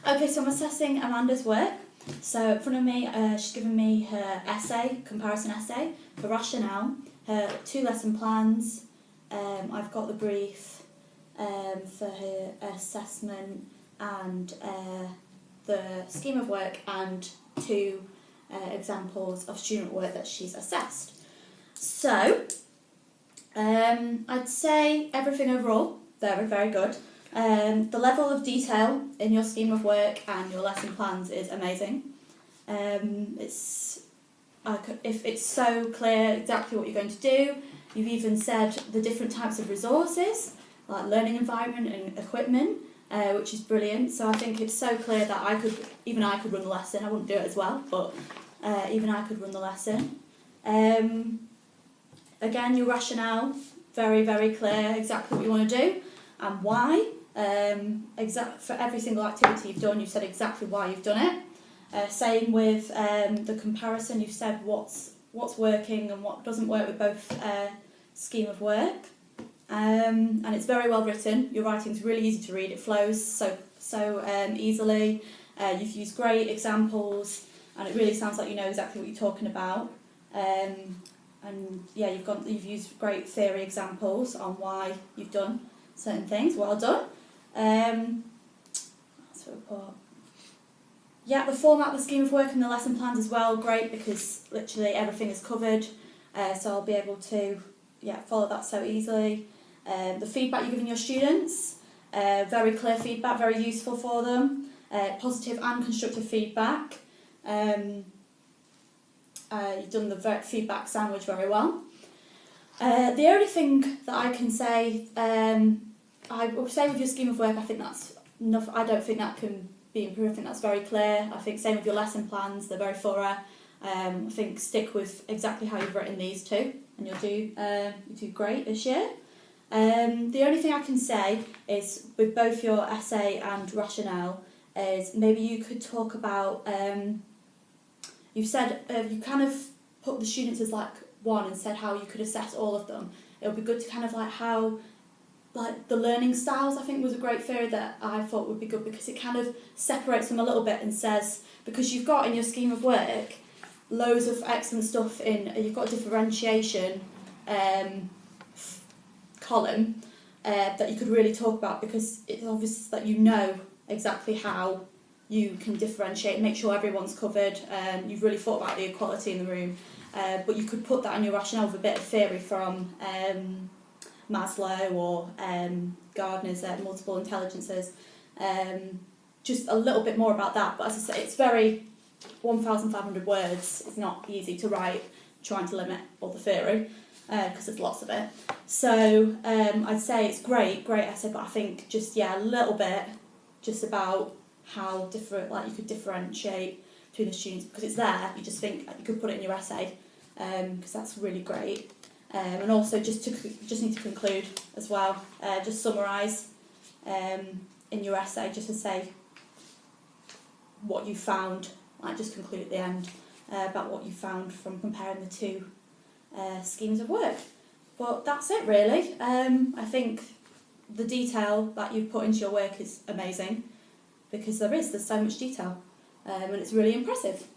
Okay, so I'm assessing Amanda's work. So in front of me, she's given me her essay, comparison essay, for rationale, her 2 lesson plans. I've got the brief for her assessment and the scheme of work and 2 examples of student work that she's assessed. So I'd say everything overall, very, very good. The level of detail in your scheme of work and your lesson plans is amazing. If it's so clear exactly what you're going to do. You've even said the different types of resources, like learning environment and equipment, which is brilliant. So I think it's so clear that I could run the lesson. I wouldn't do it as well, but even I could run the lesson. Again, your rationale, very, very clear, exactly what you want to do and why. For every single activity you've done, you've said exactly why you've done it. Same with the comparison, you've said what's working and what doesn't work with both scheme of work. And it's very well written. Your writing's really easy to read. It flows so easily. You've used great examples, and it really sounds like you know exactly what you're talking about. And yeah, you've used great theory examples on why you've done certain things. Well done. That's a report. Yeah, the format of the scheme of work and the lesson plans as well, great, because literally everything is covered. So I'll be able to follow that so easily. The feedback you're giving your students, very clear feedback, very useful for them. Positive and constructive feedback. You've done the feedback sandwich very well. The only thing that I can say, I would say with your scheme of work, I think that's enough. I don't think that can be improved. I think that's very clear. I think same with your lesson plans, they're very thorough. I think stick with exactly how you've written these 2, and you'll do great this year. The only thing I can say is with both your essay and rationale is maybe you could talk about, you've said you kind of put the students as like 1 and said how you could assess all of them. It would be good to kind of like how, like the learning styles I think was a great theory that I thought would be good, because it kind of separates them a little bit and says, because you've got in your scheme of work loads of excellent stuff you've got a differentiation column that you could really talk about, because it's obvious that you know exactly how you can differentiate, make sure everyone's covered. You've really thought about the equality in the room, but you could put that in your rationale with a bit of theory from Maslow or Gardner's multiple intelligences. Just a little bit more about that, but as I say, it's very 1,500 words. It's not easy to write, trying to limit all the theory, because there's lots of it. So I'd say it's great essay, but I think just a little bit just about how different, like you could differentiate between the students, because it's there. You just think you could put it in your essay, because that's really great. And also just need to conclude as well. Just summarise in your essay, just to say what you found. Like just conclude at the end about what you found from comparing the 2 schemes of work. But that's it really. I think the detail that you've put into your work is amazing, because there's so much detail, and it's really impressive.